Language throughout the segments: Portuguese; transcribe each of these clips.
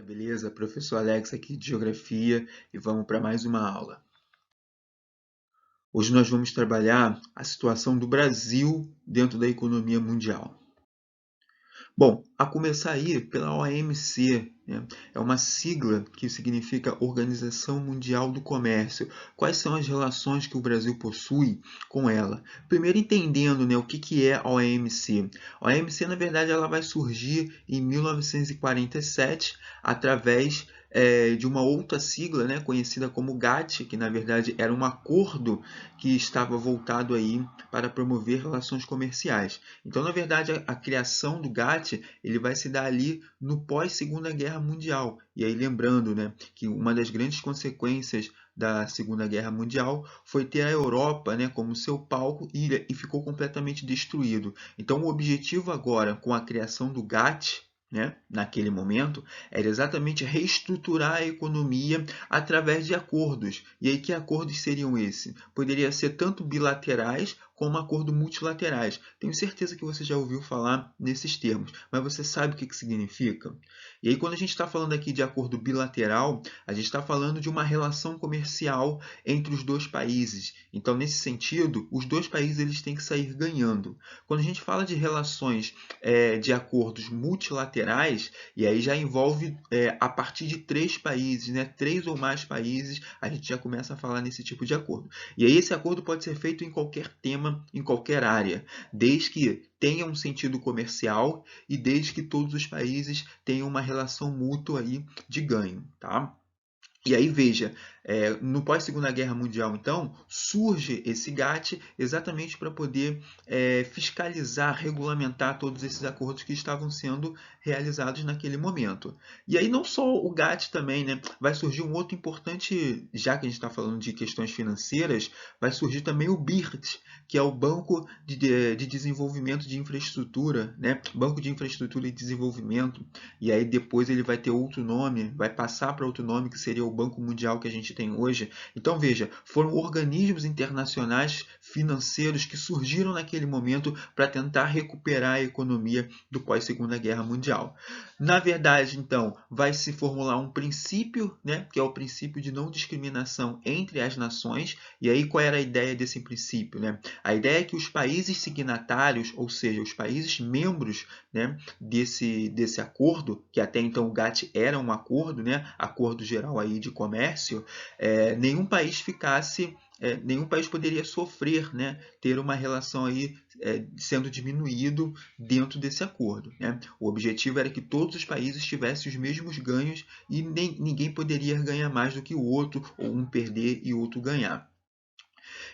Beleza? Professor Alex aqui de Geografia e vamos para mais uma aula. Hoje nós vamos trabalhar a situação do Brasil dentro da economia mundial. Bom, a começar aí pela OMC, né? É uma sigla que significa Organização Mundial do Comércio. Quais são as relações que o Brasil possui com ela? Primeiro entendendo, né, o que é a OMC. A OMC, na verdade, ela vai surgir em 1947 através de uma outra sigla, né, conhecida como GATT, que na verdade era um acordo que estava voltado aí para promover relações comerciais. Então, na verdade, a criação do GATT ele vai se dar ali no pós-Segunda Guerra Mundial. E aí lembrando, né, que uma das grandes consequências da Segunda Guerra Mundial foi ter a Europa, né, como seu palco e ficou completamente destruído. Então, o objetivo agora com a criação do GATT, né, naquele momento, era exatamente reestruturar a economia através de acordos. E aí, que acordos seriam esses? Poderia ser tanto bilaterais como acordos multilaterais. Tenho certeza que você já ouviu falar nesses termos, mas você sabe o que significa? E aí, quando a gente está falando aqui de acordo bilateral, a gente está falando de uma relação comercial entre os dois países. Então, nesse sentido, os dois países eles têm que sair ganhando. Quando a gente fala de relações de acordos multilaterais, e aí já envolve a partir de três países, né? Três ou mais países, a gente já começa a falar nesse tipo de acordo. E aí esse acordo pode ser feito em qualquer tema, em qualquer área, desde que tenha um sentido comercial e desde que todos os países tenham uma relação mútua aí de ganho, tá? E aí veja, no pós-Segunda Guerra Mundial, então, surge esse GATT exatamente para poder fiscalizar, regulamentar todos esses acordos que estavam sendo realizados naquele momento. E aí não só o GATT também, né? Vai surgir um outro importante, já que a gente está falando de questões financeiras, vai surgir também o BIRT, que é o Banco de Desenvolvimento de Infraestrutura, né? Banco de Infraestrutura e Desenvolvimento. E aí depois ele vai ter outro nome, vai passar para outro nome que seria o Banco Mundial que a gente tem hoje. Então veja, foram organismos internacionais financeiros que surgiram naquele momento para tentar recuperar a economia do pós-Segunda Guerra Mundial. Na verdade, então, vai se formular um princípio, né, que é o princípio de não discriminação entre as nações. E aí qual era a ideia desse princípio, né? A ideia é que os países signatários, ou seja, os países membros, né, desse acordo, que até então o GATT era um acordo, né, acordo geral aí de comércio, nenhum país nenhum país poderia sofrer, né, ter uma relação aí sendo diminuído dentro desse acordo, né? O objetivo era que todos os países tivessem os mesmos ganhos e ninguém poderia ganhar mais do que o outro, ou um perder e o outro ganhar.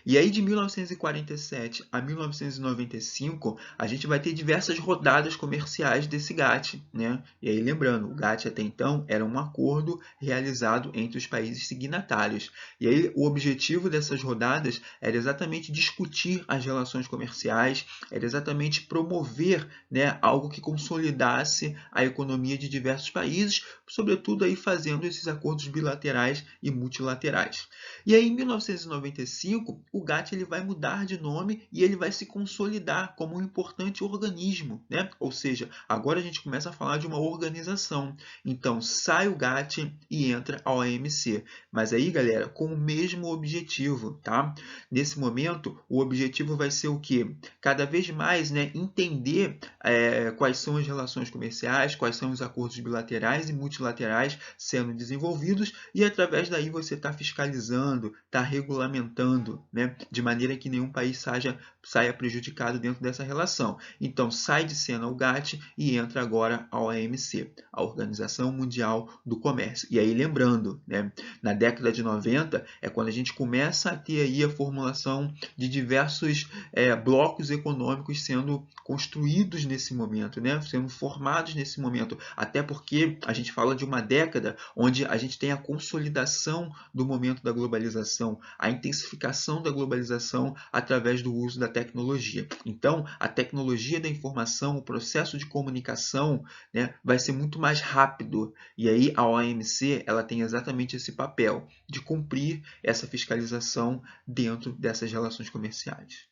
E aí, de 1947 a 1995, a gente vai ter diversas rodadas comerciais desse GATT, né? E aí, lembrando, o GATT até então era um acordo realizado entre os países signatários. E aí, o objetivo dessas rodadas era exatamente discutir as relações comerciais, era exatamente promover, né, algo que consolidasse a economia de diversos países, sobretudo aí fazendo esses acordos bilaterais e multilaterais. E aí, em 1995, o GATT ele vai mudar de nome e ele vai se consolidar como um importante organismo, né? Ou seja, agora a gente começa a falar de uma organização. Então, sai o GATT e entra a OMC. Mas aí, galera, com o mesmo objetivo, tá? Nesse momento, o objetivo vai ser o quê? Cada vez mais, né, entender quais são as relações comerciais, quais são os acordos bilaterais e multilaterais sendo desenvolvidos e através daí você está fiscalizando, está regulamentando, né, de maneira que nenhum país saia prejudicado dentro dessa relação. Então, sai de cena o GATT e entra agora a OMC, a Organização Mundial do Comércio. E aí, lembrando, né, na década de 90 é quando a gente começa a ter aí a formulação de diversos blocos econômicos sendo construídos nesse momento, né, sendo formados nesse momento. Até porque a gente fala de uma década onde a gente tem a consolidação do momento da globalização, a intensificação da globalização através do uso da tecnologia. Então, a tecnologia da informação, o processo de comunicação, né, vai ser muito mais rápido. E aí a OMC ela tem exatamente esse papel de cumprir essa fiscalização dentro dessas relações comerciais.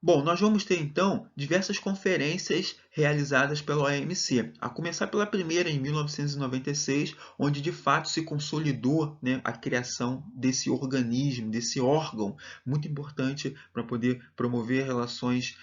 Bom, nós vamos ter então diversas conferências realizadas pela OMC, a começar pela primeira em 1996, onde de fato se consolidou, né, a criação desse organismo, desse órgão muito importante para poder promover relações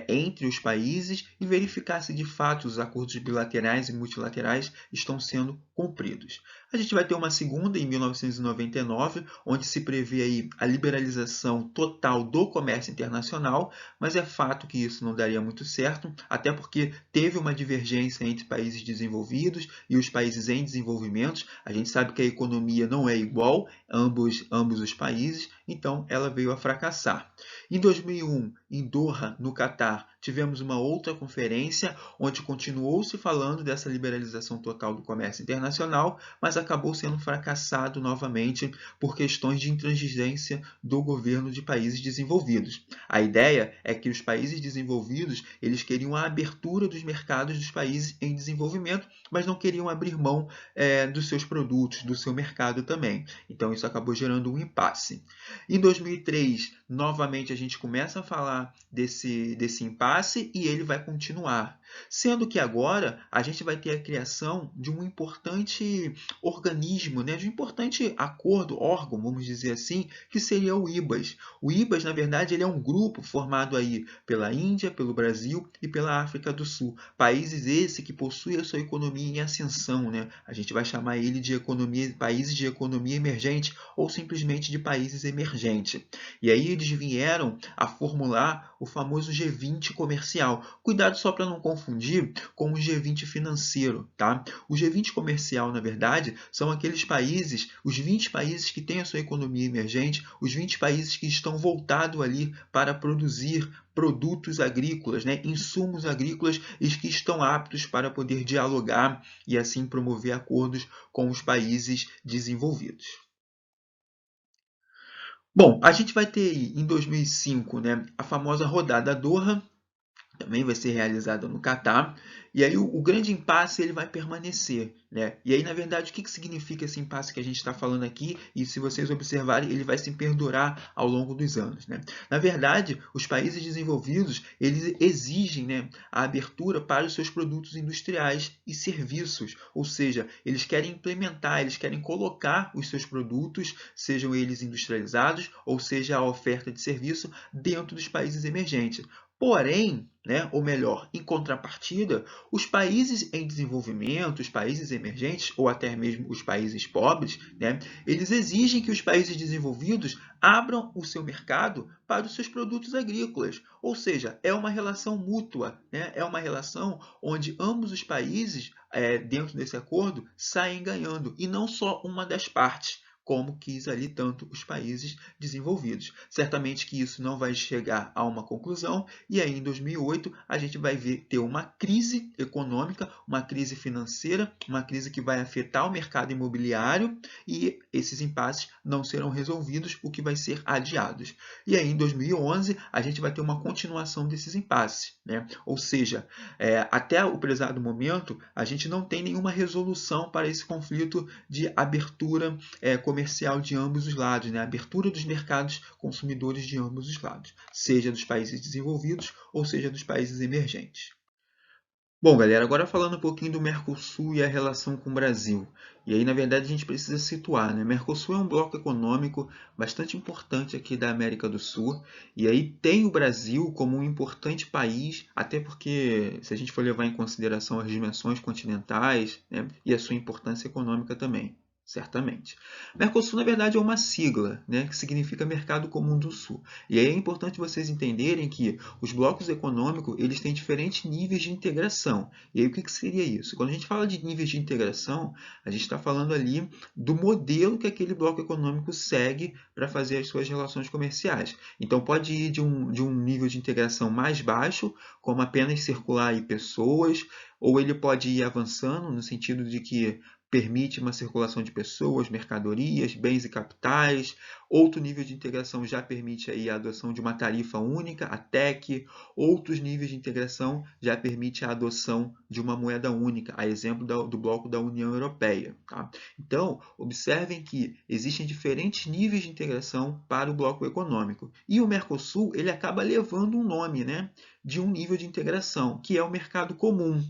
entre os países e verificar se de fato os acordos bilaterais e multilaterais estão sendo cumpridos. A gente vai ter uma segunda em 1999, onde se prevê aí a liberalização total do comércio internacional, mas é fato que isso não daria muito certo, até porque teve uma divergência entre países desenvolvidos e os países em desenvolvimento. A gente sabe que a economia não é igual ambos os países, então ela veio a fracassar. Em 2001, em Doha, no Catar, tivemos uma outra conferência onde continuou se falando dessa liberalização total do comércio internacional, mas acabou sendo fracassado novamente por questões de intransigência do governo de países desenvolvidos. A ideia é que os países desenvolvidos eles queriam a abertura dos mercados dos países em desenvolvimento, mas não queriam abrir mão dos seus produtos, do seu mercado também. Então isso acabou gerando um impasse. Em 2003, novamente a gente começa a falar desse impasse e ele vai continuar. Sendo que agora a gente vai ter a criação de um importante organismo, né, de um importante acordo, órgão, vamos dizer assim, que seria o IBAS. O IBAS, na verdade, ele é um grupo formado aí pela Índia, pelo Brasil e pela África do Sul. Países esse que possuem a sua economia em ascensão, né? A gente vai chamar ele de países de economia emergente ou simplesmente de países emergentes. E aí eles vieram a formular o famoso G20 comercial. Cuidado só para não confundir com o G20 financeiro, tá? O G20 comercial, na verdade, são aqueles países, os 20 países que têm a sua economia emergente, os 20 países que estão voltados ali para produzir produtos agrícolas, né? Insumos agrícolas e que estão aptos para poder dialogar e assim promover acordos com os países desenvolvidos. Bom, a gente vai ter em 2005, né, a famosa rodada Doha, também vai ser realizada no Catar, e aí o grande impasse ele vai permanecer, né? E aí, na verdade, o que significa esse impasse que a gente está falando aqui? E se vocês observarem, ele vai se perdurar ao longo dos anos, né? Na verdade, os países desenvolvidos, eles exigem, né, a abertura para os seus produtos industriais e serviços, ou seja, eles querem implementar, eles querem colocar os seus produtos, sejam eles industrializados, ou seja, a oferta de serviço, dentro dos países emergentes. Porém, né, ou melhor, em contrapartida, os países em desenvolvimento, os países emergentes ou até mesmo os países pobres, né, eles exigem que os países desenvolvidos abram o seu mercado para os seus produtos agrícolas. Ou seja, é uma relação mútua, né, é uma relação onde ambos os países, dentro desse acordo, saem ganhando e não só uma das partes, como quis ali tanto os países desenvolvidos. Certamente que isso não vai chegar a uma conclusão, e aí em 2008 a gente vai ter uma crise econômica, uma crise financeira, uma crise que vai afetar o mercado imobiliário, e esses impasses não serão resolvidos, o que vai ser adiados. E aí em 2011 a gente vai ter uma continuação desses impasses, né? Ou seja, até o prezado momento a gente não tem nenhuma resolução para esse conflito de abertura comercial de ambos os lados, né? A abertura dos mercados consumidores de ambos os lados, seja dos países desenvolvidos ou seja dos países emergentes. Bom, galera, agora falando um pouquinho do Mercosul e a relação com o Brasil. E aí, na verdade, a gente precisa situar, né? Mercosul é um bloco econômico bastante importante aqui da América do Sul. E aí tem o Brasil como um importante país, até porque, se a gente for levar em consideração as dimensões continentais, né, e a sua importância econômica também. Certamente. Mercosul, na verdade, é uma sigla, né, que significa Mercado Comum do Sul. E aí é importante vocês entenderem que os blocos econômicos eles têm diferentes níveis de integração. E aí o que seria isso? Quando a gente fala de níveis de integração, a gente está falando ali do modelo que aquele bloco econômico segue para fazer as suas relações comerciais. Então pode ir de um nível de integração mais baixo, como apenas circular aí pessoas, ou ele pode ir avançando no sentido de que permite uma circulação de pessoas, mercadorias, bens e capitais. Outro nível de integração já permite aí a adoção de uma tarifa única, a TEC. Outros níveis de integração já permite a adoção de uma moeda única, a exemplo do bloco da União Europeia. Tá? Então, observem que existem diferentes níveis de integração para o bloco econômico. E o Mercosul ele acaba levando um nome, né, de um nível de integração, que é o mercado comum.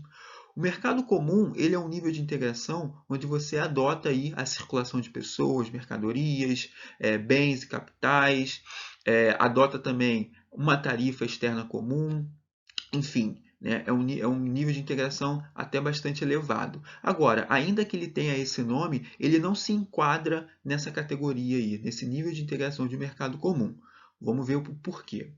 O mercado comum ele é um nível de integração onde você adota aí a circulação de pessoas, mercadorias, bens e capitais, adota também uma tarifa externa comum, enfim, né, é um nível de integração até bastante elevado. Agora, ainda que ele tenha esse nome, ele não se enquadra nessa categoria aí, nesse nível de integração de mercado comum. Vamos ver o porquê.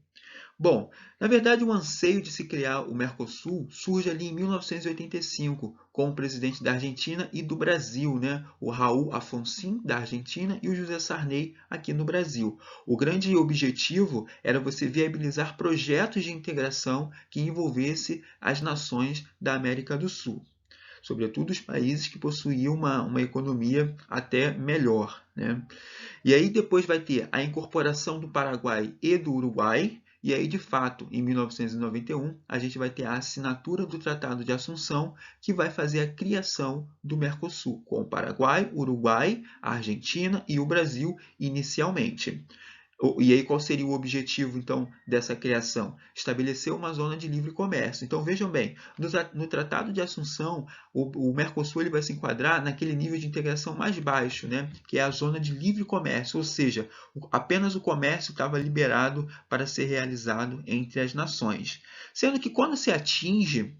Bom, na verdade, o anseio de se criar o Mercosul surge ali em 1985, com o presidente da Argentina e do Brasil, né? O Raul Alfonsín, da Argentina, e o José Sarney, aqui no Brasil. O grande objetivo era você viabilizar projetos de integração que envolvesse as nações da América do Sul, sobretudo os países que possuíam uma economia até melhor, né? E aí depois vai ter a incorporação do Paraguai e do Uruguai, e aí, de fato, em 1991, a gente vai ter a assinatura do Tratado de Assunção, que vai fazer a criação do Mercosul, com o Paraguai, Uruguai, a Argentina e o Brasil inicialmente. E aí, qual seria o objetivo, então, dessa criação? Estabelecer uma zona de livre comércio. Então, vejam bem, no Tratado de Assunção, o Mercosul ele vai se enquadrar naquele nível de integração mais baixo, né? Que é a zona de livre comércio, ou seja, apenas o comércio estava liberado para ser realizado entre as nações. Sendo que quando se atinge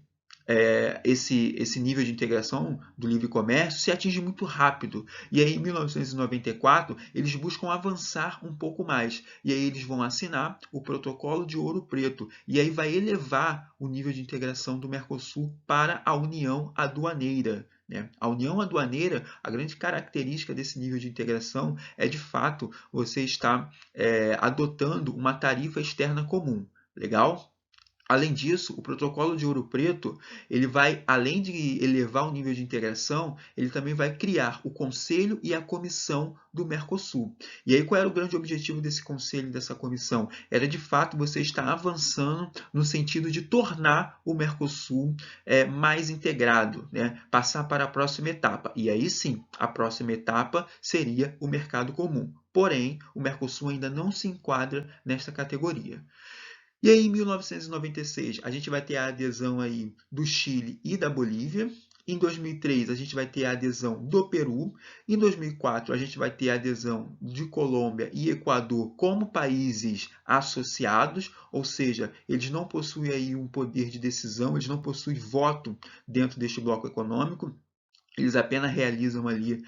esse nível de integração do livre comércio se atinge muito rápido. E aí, em 1994, eles buscam avançar um pouco mais. E aí eles vão assinar o Protocolo de Ouro Preto. E aí vai elevar o nível de integração do Mercosul para a União Aduaneira. A União Aduaneira, a grande característica desse nível de integração é, de fato, você estar adotando uma tarifa externa comum. Legal? Além disso, o protocolo de Ouro Preto, ele vai, além de elevar o nível de integração, ele também vai criar o Conselho e a Comissão do Mercosul. E aí, qual era o grande objetivo desse Conselho e dessa Comissão? Era, de fato, você estar avançando no sentido de tornar o Mercosul mais integrado, né? Passar para a próxima etapa. E aí sim, a próxima etapa seria o mercado comum. Porém, o Mercosul ainda não se enquadra nesta categoria. E aí, em 1996, a gente vai ter a adesão aí do Chile e da Bolívia. Em 2003, a gente vai ter a adesão do Peru. Em 2004, a gente vai ter a adesão de Colômbia e Equador como países associados, ou seja, eles não possuem aí um poder de decisão, eles não possuem voto dentro deste bloco econômico. Eles apenas realizam ali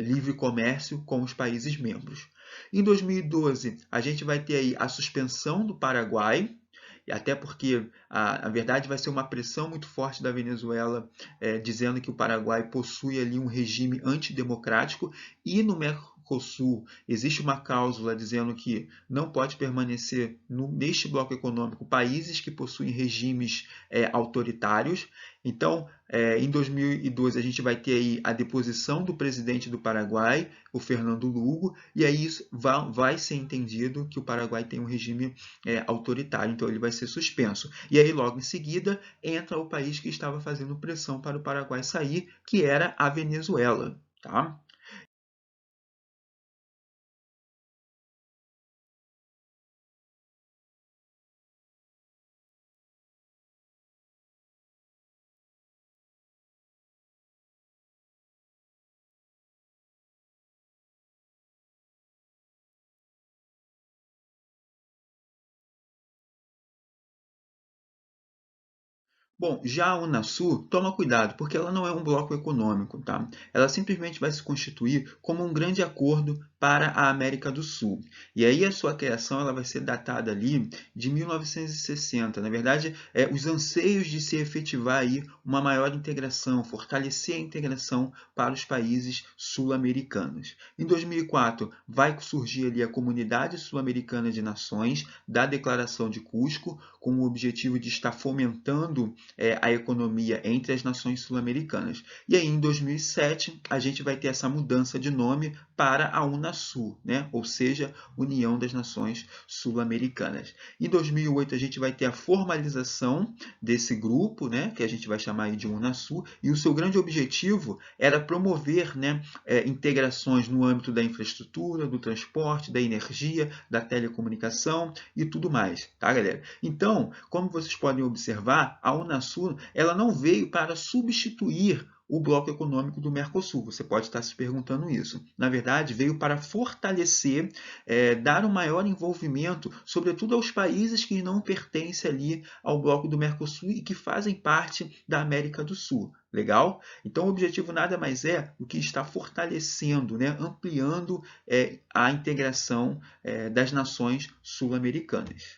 livre comércio com os países membros. Em 2012, a gente vai ter aí a suspensão do Paraguai, e até porque, a verdade, vai ser uma pressão muito forte da Venezuela, dizendo que o Paraguai possui ali um regime antidemocrático, e no Mercosul existe uma cláusula dizendo que não pode permanecer neste bloco econômico países que possuem regimes autoritários. Então, em 2012, a gente vai ter aí a deposição do presidente do Paraguai, o Fernando Lugo, e aí isso vai ser entendido que o Paraguai tem um regime autoritário, então ele vai ser suspenso. E aí, logo em seguida, entra o país que estava fazendo pressão para o Paraguai sair, que era a Venezuela. Tá? Bom, já a Unasul, toma cuidado, porque ela não é um bloco econômico, tá? Ela simplesmente vai se constituir como um grande acordo para a América do Sul. E aí a sua criação ela vai ser datada ali de 1960. Na verdade, os anseios de se efetivar aí uma maior integração, fortalecer a integração para os países sul-americanos. Em 2004, vai surgir ali a Comunidade Sul-Americana de Nações, da Declaração de Cusco, com o objetivo de estar fomentando a economia entre as nações sul-americanas. E aí, em 2007, a gente vai ter essa mudança de nome para a Unasul, né? Ou seja, União das Nações Sul-Americanas. Em 2008, a gente vai ter a formalização desse grupo, né? Que a gente vai chamar aí de Unasul, e o seu grande objetivo era promover, né, integrações no âmbito da infraestrutura, do transporte, da energia, da telecomunicação e tudo mais, tá, galera? Então, como vocês podem observar, a Unasul ela não veio para substituir o bloco econômico do Mercosul. Você pode estar se perguntando isso. Na verdade, veio para fortalecer, dar um maior envolvimento, sobretudo aos países que não pertencem ali ao bloco do Mercosul e que fazem parte da América do Sul. Legal? Então, o objetivo nada mais é do que estar fortalecendo, né, ampliando a integração das nações sul-americanas.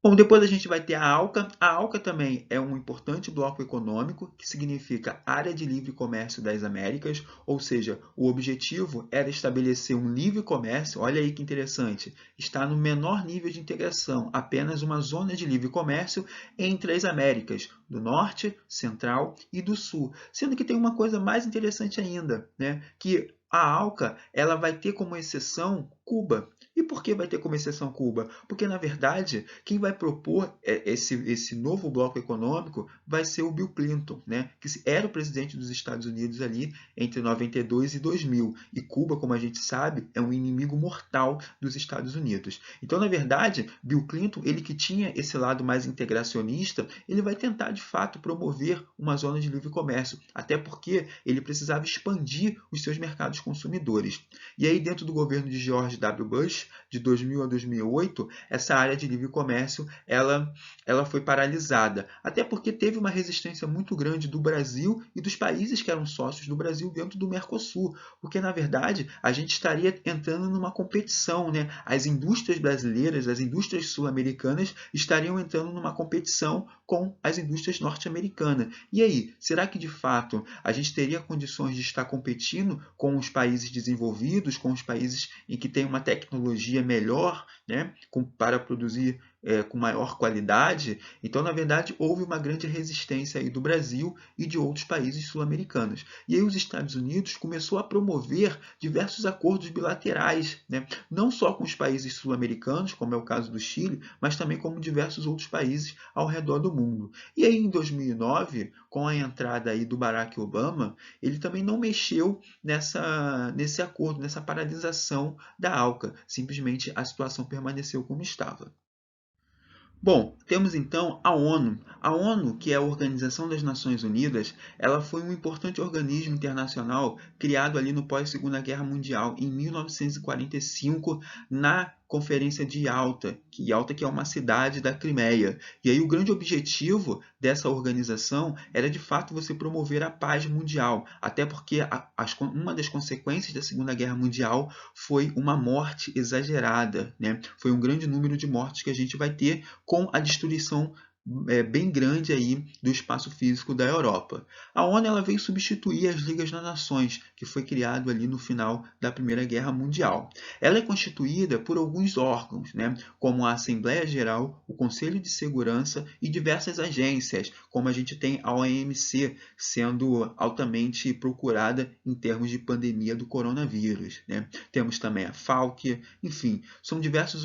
Bom, depois a gente vai ter a ALCA. A ALCA também é um importante bloco econômico, que significa Área de Livre Comércio das Américas, ou seja, o objetivo era estabelecer um livre comércio, olha aí que interessante, está no menor nível de integração, apenas uma zona de livre comércio entre as Américas, do Norte, Central e do Sul. Sendo que tem uma coisa mais interessante ainda, né? Que a ALCA ela vai ter como exceção Cuba. E por que vai ter como exceção Cuba? Porque, na verdade, quem vai propor esse novo bloco econômico vai ser o Bill Clinton, né? Que era o presidente dos Estados Unidos ali entre 92 e 2000. E Cuba, como a gente sabe, é um inimigo mortal dos Estados Unidos. Então, na verdade, Bill Clinton, ele que tinha esse lado mais integracionista, ele vai tentar, de fato, promover uma zona de livre comércio, até porque ele precisava expandir os seus mercados consumidores. E aí, dentro do governo de George W. Bush, de 2000 a 2008, essa área de livre comércio ela foi paralisada, até porque teve uma resistência muito grande do Brasil e dos países que eram sócios do Brasil dentro do Mercosul, porque, na verdade, a gente estaria entrando numa competição, né? As indústrias brasileiras, as indústrias sul-americanas estariam entrando numa competição com as indústrias norte-americanas. E aí, será que de fato a gente teria condições de estar competindo com os países desenvolvidos, com os países em que tem uma tecnologia melhor, né, para produzir com maior qualidade? Então, na verdade, houve uma grande resistência aí do Brasil e de outros países sul-americanos. E aí os Estados Unidos começou a promover diversos acordos bilaterais, né, não só com os países sul-americanos, como é o caso do Chile, mas também com diversos outros países ao redor do mundo. E aí, em 2009, com a entrada aí do Barack Obama, ele também não mexeu nesse acordo, nessa paralisação da ALCA. Simplesmente a situação permaneceu como estava. Bom, temos então a ONU. A ONU, que é a Organização das Nações Unidas, ela foi um importante organismo internacional criado ali no pós-Segunda Guerra Mundial, em 1945, na Conferência de Yalta, que é uma cidade da Crimeia. E aí o grande objetivo dessa organização era, de fato, você promover a paz mundial, até porque uma das consequências da Segunda Guerra Mundial foi uma morte exagerada, né? Foi um grande número de mortes que a gente vai ter com a destruição bem grande aí do espaço físico da Europa. A ONU ela veio substituir as Ligas das Nações, que foi criado ali no final da Primeira Guerra Mundial. Ela é constituída por alguns órgãos, né, como a Assembleia Geral, o Conselho de Segurança e diversas agências, como a gente tem a OMC, sendo altamente procurada em termos de pandemia do coronavírus, né? Temos também a FAO, enfim, são diversas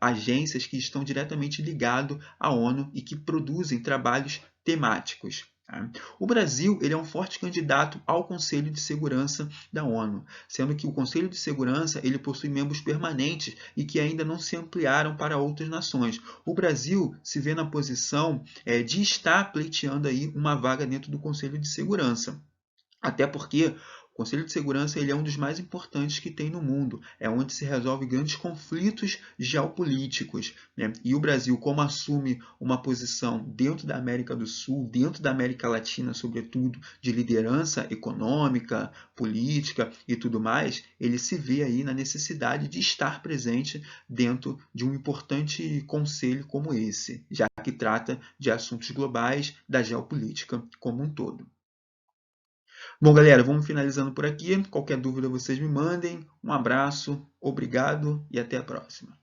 agências que estão diretamente ligadas à ONU e que produzem trabalhos temáticos. O Brasil ele é um forte candidato ao Conselho de Segurança da ONU, sendo que o Conselho de Segurança ele possui membros permanentes e que ainda não se ampliaram para outras nações. O Brasil se vê na posição de estar pleiteando aí uma vaga dentro do Conselho de Segurança. Até porque o Conselho de Segurança ele é um dos mais importantes que tem no mundo. É onde se resolve grandes conflitos geopolíticos, né? E o Brasil, como assume uma posição dentro da América do Sul, dentro da América Latina, sobretudo, de liderança econômica, política e tudo mais, ele se vê aí na necessidade de estar presente dentro de um importante conselho como esse, já que trata de assuntos globais da geopolítica como um todo. Bom, galera, vamos finalizando por aqui. Qualquer dúvida vocês me mandem. Um abraço, obrigado e até a próxima.